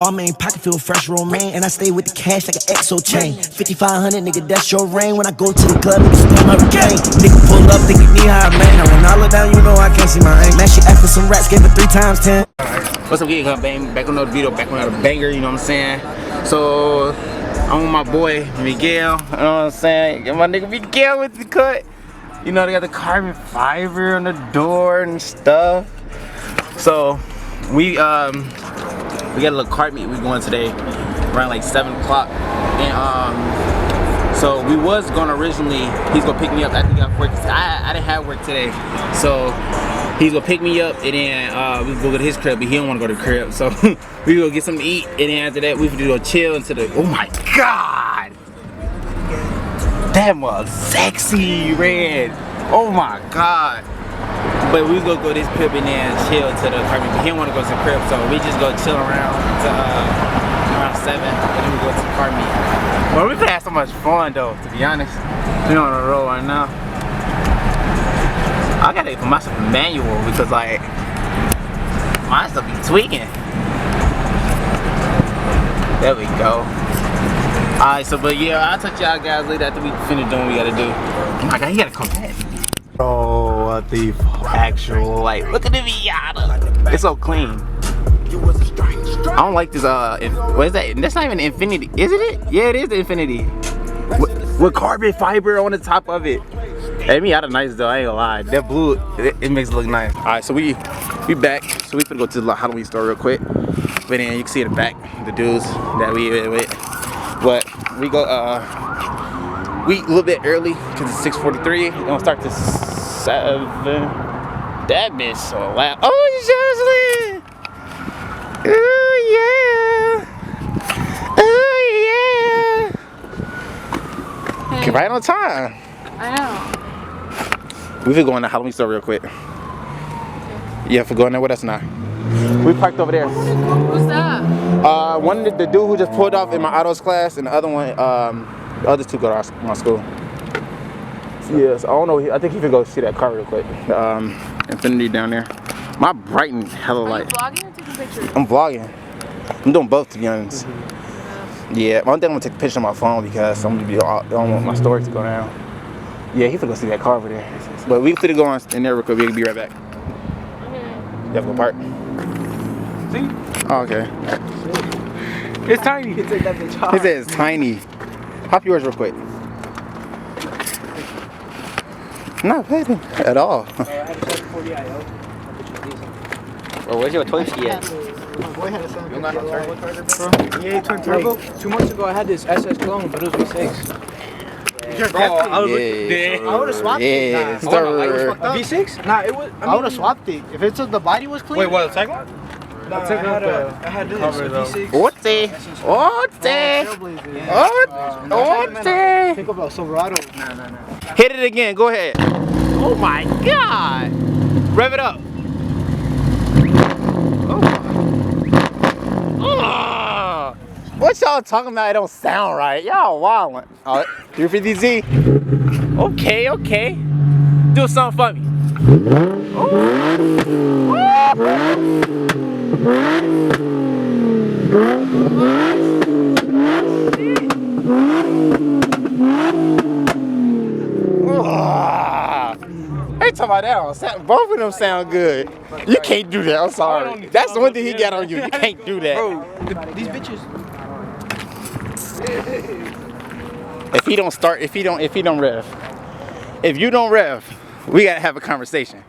My main pocket feel fresh romaine, and I stay with the cash like an EXO chain. 5500, nigga, that's your rain. When I go to the club, nigga, stand my retain. Nigga pull up, think you need high, man. Now when I look down, you know I can't see my aim. Man, she after some rats, gave it 3 times 10. What's up, getting bang? Back on another video, back on another banger, you know what I'm saying? So, I'm with my boy, Miguel, you know what I'm saying? Get my nigga Miguel with the cut. You know, they got the carbon fiber on the door and stuff. So, we got a little cart meet we going today around like 7 o'clock, and so we was gonna originally, he's gonna pick me up after he got work. I didn't have work today, so he's gonna pick me up, and then we go to his crib, but he don't want to go to the crib, so we go get something to eat, and then after that we gonna go chill into the, oh my god, that was sexy, Red, oh my god. But we gonna go to this crib and then chill to the car meet. He don't want to go to the crib, so we just go chill around to around 7, and then we go to the car meet. Well, we could have so much fun though, to be honest. We're on the road right now. I gotta put myself in manual because like my stuff be tweaking. There we go. Alright, so but yeah, I'll touch y'all guys later after we finish doing what we gotta do. Oh my god, he gotta come back. Oh, what the actual, like, look at the Miata. It's so clean. I don't like this, what is that? That's not even Infinity, isn't it? Yeah, it is the Infinity. With carbon fiber on the top of it. Hey, Miata nice though, I ain't gonna lie. That blue, it makes it look nice. Alright, so we back. So we finna go to the Halloween store real quick. But then you can see in the back, the dudes that we with. But we go, we a little bit early because it's 6:43. It's gonna start to 7. That bitch so loud. Oh, Jocelyn! Oh yeah! Oh yeah! Hey. Get right on time. I know. We could go in the Halloween store real quick. Yeah, for going there with us now. We parked over there. Who's that? One the dude who just pulled off in my autos class, and the other one, the other two go to my school. Yes, I don't know. I think he can go see that car real quick. Infinity down there. My brighten hella light. Are you vlogging or taking pictures? I'm vlogging. I'm doing both, to be honest. Yeah, one thing I'm gonna take a picture on my phone because I'm gonna be. I don't want my story to go down. Yeah, he finna go see that car over there. But we finna go in there real quick. We can be right back. Okay. You have to go park. See? Oh, okay. It's tiny. He said it's tiny. Hop yours real quick. Not bad at all. Well, where's your toy ski at? My boy had a 750. You got no turbo charger, bro? Yeah, he turned turbo. 2 months ago, I had this SS clone, but it was V6. Bro, I would have swapped it. Yeah, Nah. V6? Nah, it was. I would have swapped it. If it's the body was clean. Wait, what, the second one? Nah, I had this. cover, though. V6. Think about Silverado. Nah. Hit it again. Go ahead. Oh my God. Rev it up. Oh. What y'all talking about? It don't sound right. Y'all wildin'. 350Z. Okay. Do something for me. They talking about that. Both of them sound good. You can't do that. I'm sorry. That's the one thing he got on you. You can't do that. Bro, these bitches. If he don't start, if you don't rev, we gotta have a conversation.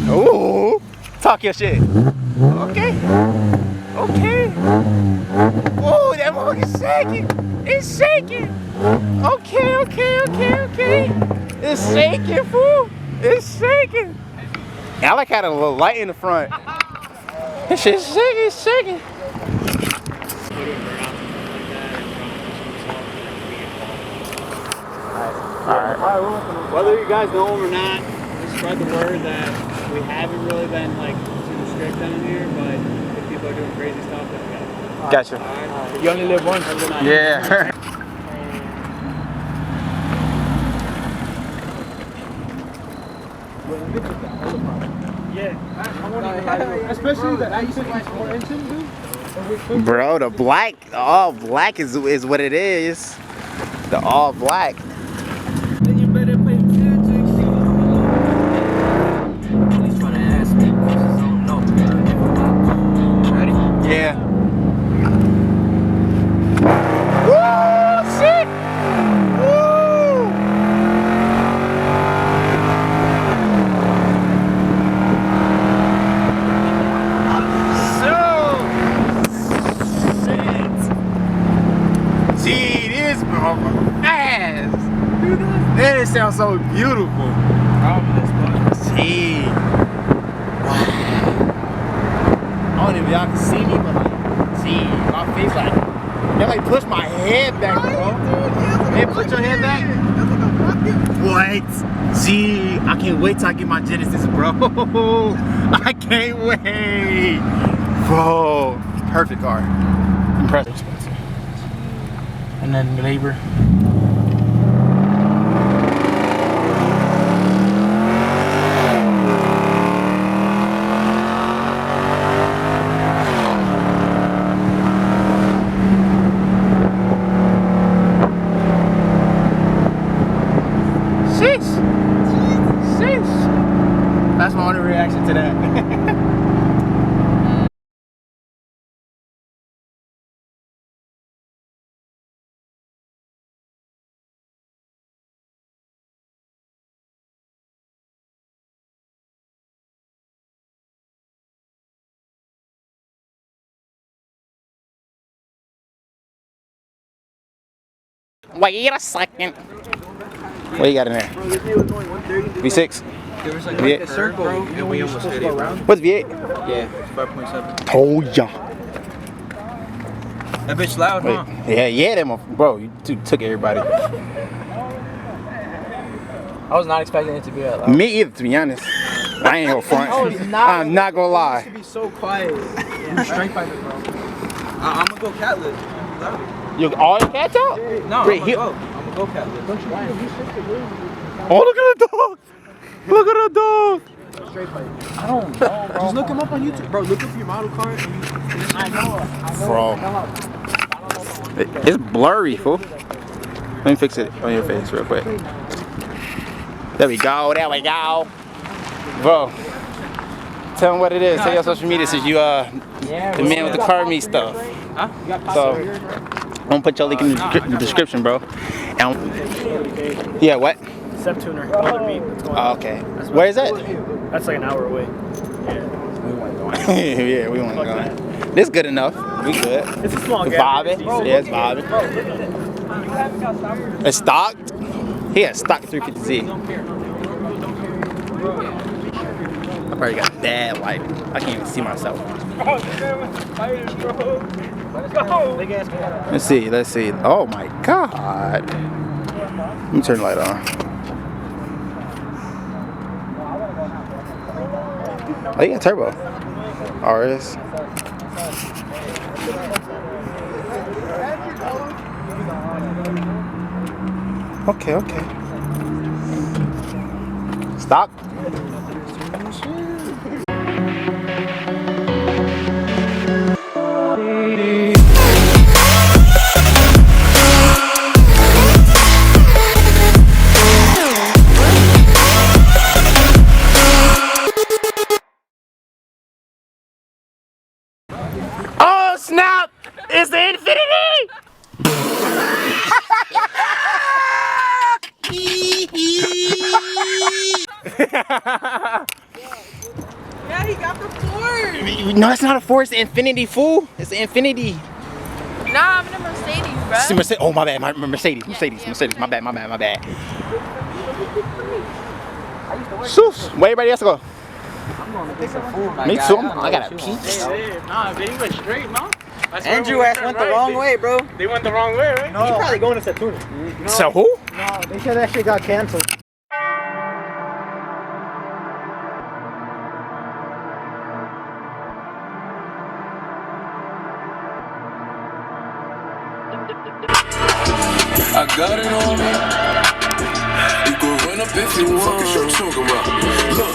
Ooh, talk your shit. Okay. Ooh, that motherfucker's shaking. It's shaking. Okay. It's shaking, fool. It's shaking. I like how the little light in the front. This shit's shaking. Alright. Whether you guys know them or not, just spread the word that we haven't really been like super strict down here, but if people are doing crazy stuff, then we gotta. Gotcha. Alright. You only live once. Yeah. Yeah. Especially that I used to like 4 inches, dude. Bro, the all black is what it is. The all black. Then you better pay attention. He's trying to ask me. No. Ready? Yeah. Woo! Shit! Woo! Gee, this bro fast. Man, it sounds so beautiful. Gee. Wow. I don't even y'all can see me, but like, gee, my face like, they like push my head back, bro. Hey, put your head back. What? Gee, I can't wait till I get my Genesis, bro. I can't wait. Bro, perfect car. Impressive. And then labor. Sheesh. Sheesh. That's my only reaction to that. Wait a second. What you got in there? V6? There was like V8. a circle, and we almost hit it. What's V8? Yeah, 5.7. Told ya. That bitch loud, Wait. huh? Yeah, that bro, you took everybody. I was not expecting it to be that loud. Me either, to be honest. I ain't gonna front. I'm not gonna lie. It used to be so quiet. Strength fighter, bro. I'm gonna go catless. You all your cats out? No, Wait, I'm gonna go catless. Oh, look at the dog! Look at the dog! Straight fighter. I don't know, bro. Just look him up on YouTube, bro. Look up your model card. I know. Bro. It's blurry, fool. Let me fix it on your face real quick. There we go, there we go. Bro, tell them what it is. Tell your social media since you the man with the car meet stuff. Huh? So, I'm gonna put your link in the description, bro. And yeah, what? Step tuner, another meet. Oh, okay. Where is that? That's like an hour away. Yeah, we want to go. This good enough. We good. It's a small It's gap. vibing. Yeah, it's vibing. It's stocked. He has stocked 350Z. I probably got bad lighting. I can't even see myself. Let's see. Oh my God. Let me turn the light on. Oh, you got turbo. RS. Okay. Stop. Oh snap! It's the Infinity! Yeah, he got the Ford. No, it's not a Force. It's Infinity, fool. It's the Infinity. Nah, I'm in a Mercedes, bro. Oh my bad, Mercedes. My bad. Sus, where everybody else go? Me too. I got a peach. Nah, they went straight, no? Andrew ass went the wrong way, bro. They went the wrong way, right? No. He's probably going to Step tuner. So who? No, they said that shit got canceled. I got it on me. You can run up if you want. Fuck is you talking about? Look,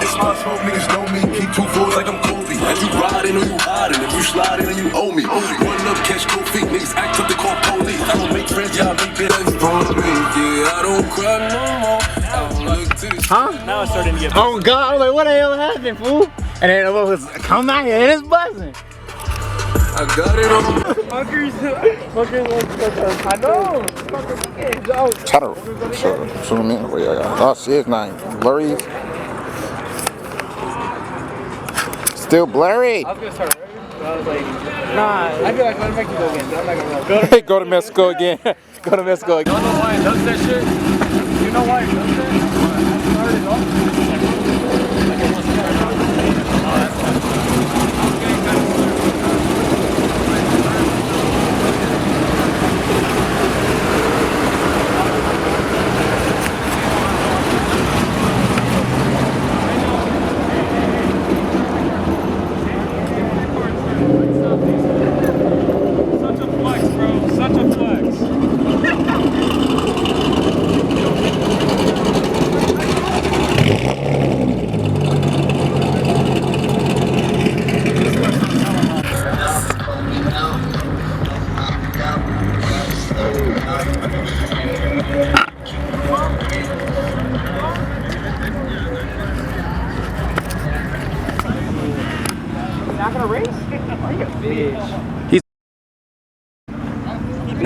it's my smoke, niggas know me. Keep 2 4s like I'm Kobe. And you riding or you hiding. If you slide in and you owe me. Run up, catch cold feet, niggas act up, they call police. I don't make friends, y'all make them. Yeah, I don't cry no more. Huh? Now it's starting to get. Oh God! I was like, what the hell happened, fool? And then it was come out here and it's buzzing. I got it on. Fuckers. I know. Try to zoom in. Wait, oh, see his name. Blurry. Still blurry. I was gonna start running, but I was like, nah. I feel like let Mexico again. I'm not gonna run. Go to Mexico again. Go to Mexico again. You know why it does that shit? You know why it does that? I started off.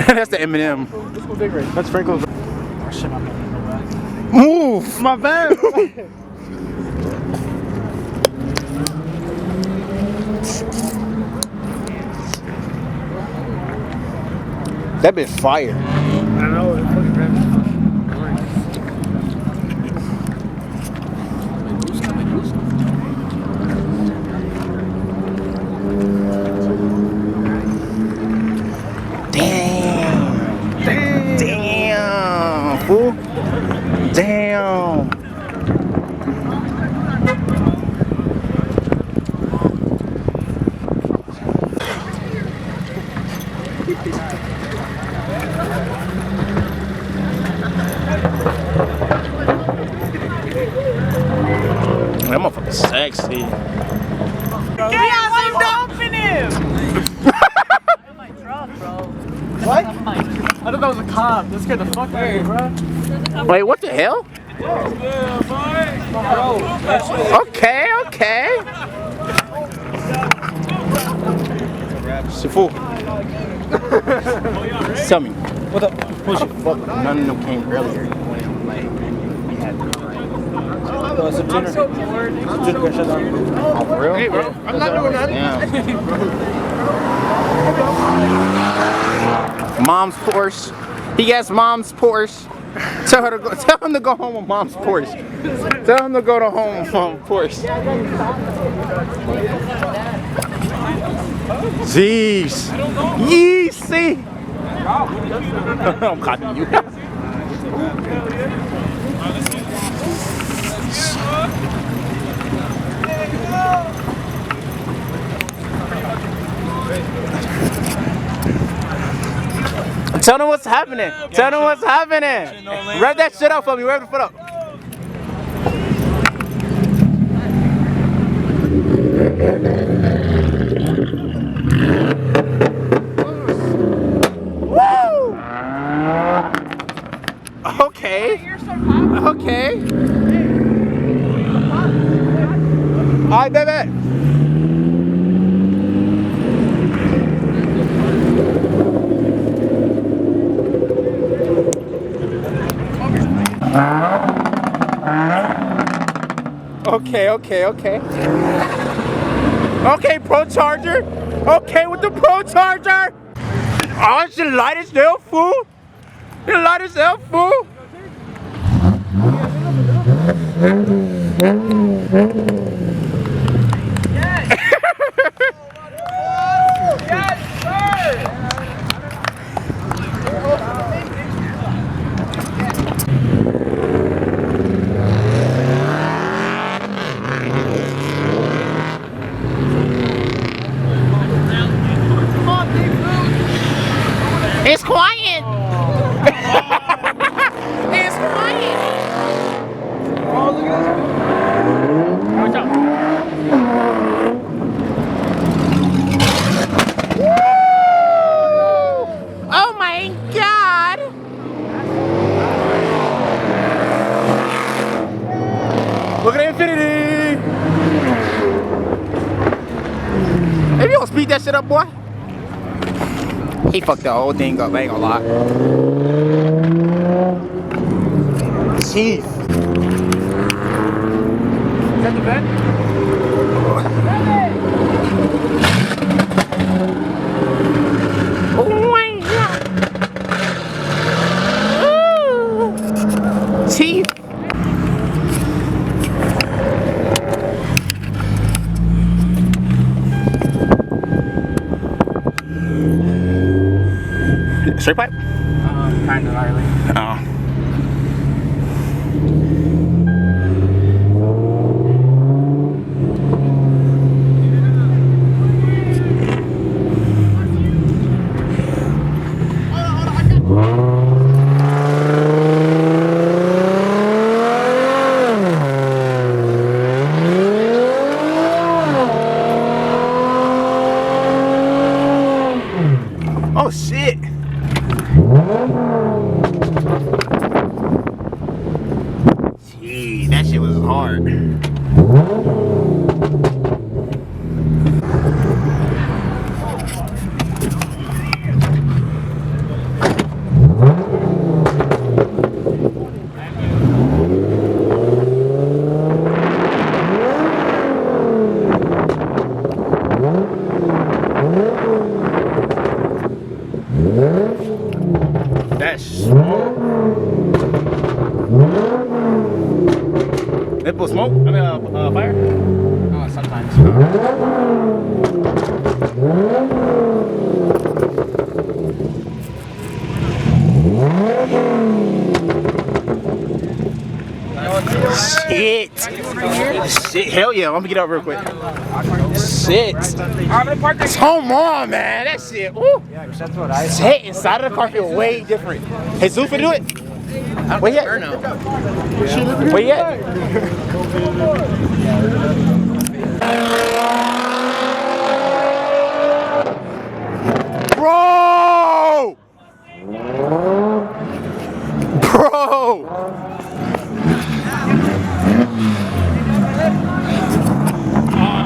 That's the Eminem. Let's go big race. That's Franco's. Oh shit, my bad. Move! My bad. That bitch fire. I know. It's fucking random. Damn, fool. Damn. That motherfucker's sexy. Yeah, I'm dumping him. What? I thought that was a cop. That scared the fuck out of me, bro. Wait, what the hell? Okay, okay. Sifu. Tell me. What the fuck? None of them came earlier. Like, we had to. Oh, it's a dinner. So bored. Oh, For real? hey, bro. I'm not doing that. Yeah. Mom's Porsche. He gets mom's Porsche. Tell him to go home with mom's Porsche. Tell him to go to home with mom's Porsche. Jeez. Yeezy. I'm copying you. Tell them what's happening. Tell them what's happening. Rev that shit up for me. Rev the foot up. Woo! Okay. Okay. Alright, baby. Okay, okay, okay. Okay, Pro Charger. Okay, with the Pro Charger. Oh, it's the light as hell, fool. The light as hell, fool. Yes, sir. It's quiet. It's quiet. Oh, look at this. Watch out. speed that shit up, boy? He fucked the whole thing up, I ain't gonna lie. Jeez. Is that the vent? Oh my God. Teeth. Straight pipe? Kind of gnarly. Oh. Oh shit! Gee, that shit was hard. That's smoke. Nipple smoke? I mean, fire? Sometimes. Shit. Shit. Hell yeah. Let me get up real quick. Shit. Come on, man. That shit. Ooh. Yeah, that's what I Shit. Inside of the car feel way different. Hey, Zoo, for do it. Where you at? Where you at? Bro! Bro!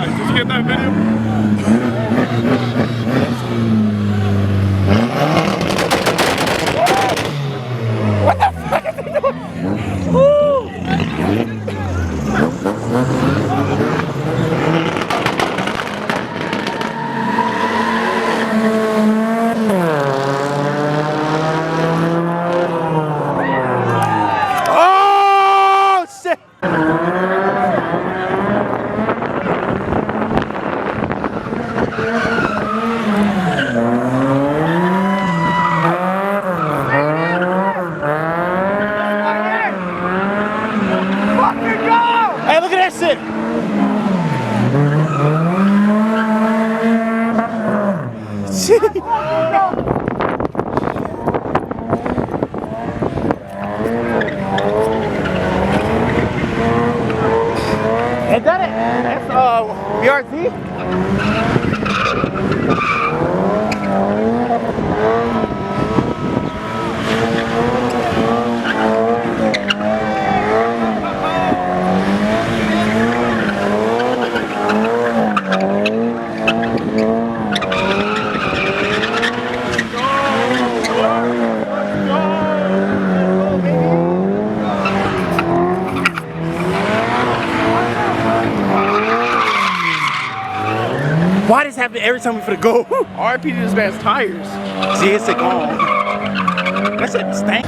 Did you get that video? What the fuck is he doing? Woo! Oh shit! Hey, look at that shit! Ain't that it? That's BRT? Why does this happen every time we finna go? RIP to this man's tires. See, it's gone. That shit stank.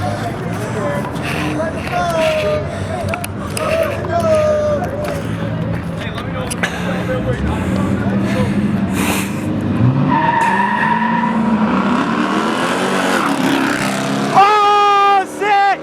Oh shit!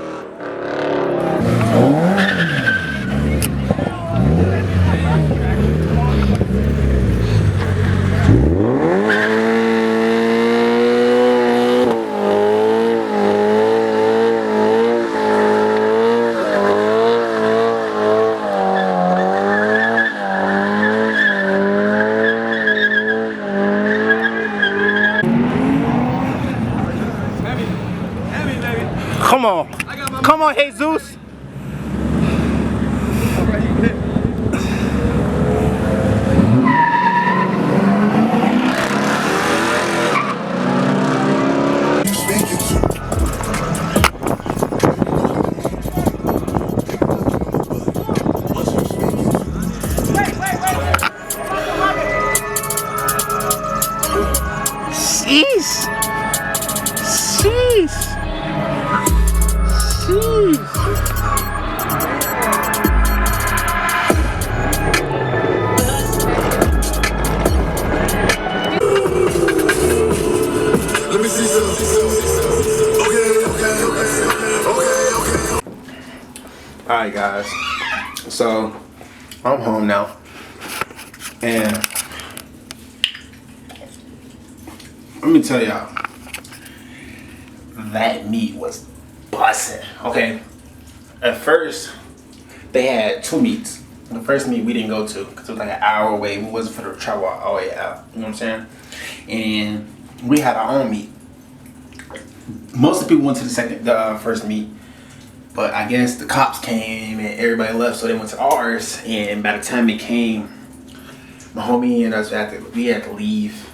Come on. Come on, Jesus. I'm home now. And let me tell y'all, that meat was busting. Okay, at first they had 2 meats. The first meat we didn't go to because it was like an hour away. We wasn't for the travel all the way out. You know what I'm saying? And we had our own meat. Most of the people went to the first meet, but I guess the cops came and everybody left, so they went to ours. And by the time it came, my homie and us we had to leave.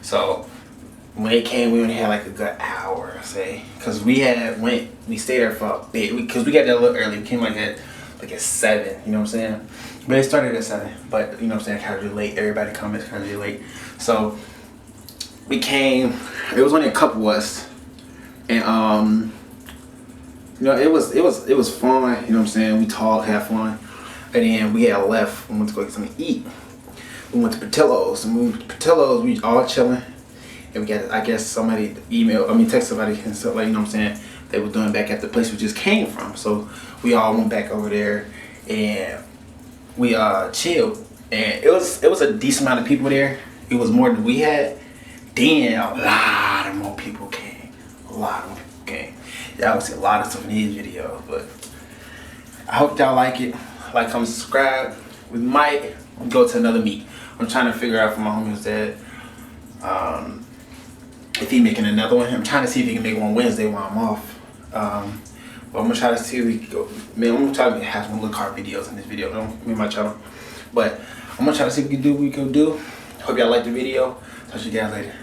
So when it came, we only had like a good hour, say, because we stayed there for a bit because we got there a little early. We came like at 7. You know what I'm saying? But it started at 7. But you know what I'm saying? Kind of late. Everybody coming kind of late. So we came. It was only a couple of us. And you know, it was fun, you know what I'm saying? We talked, had fun. And then we had left. We went to go get something to eat. We went to Portillo's. And we all chilling. And we got, I guess, somebody text somebody and stuff, like, you know what I'm saying? They were doing back at the place we just came from. So we all went back over there and we chilled. And it was a decent amount of people there. It was more than we had. Then a lot of more people came. A lot of people came. Y'all will see a lot of stuff in these videos, but I hope y'all like it. Like, comment, subscribe. We might go to another meet. I'm trying to figure out from my homie's dad if he making another one. I'm trying to see if he can make one Wednesday while I'm off. But I'm gonna try to see if we can go. Man, I'm gonna try to have some little car videos in this video on my channel. But I'm gonna try to see if we can do what we can do. Hope y'all like the video. Talk to you guys later.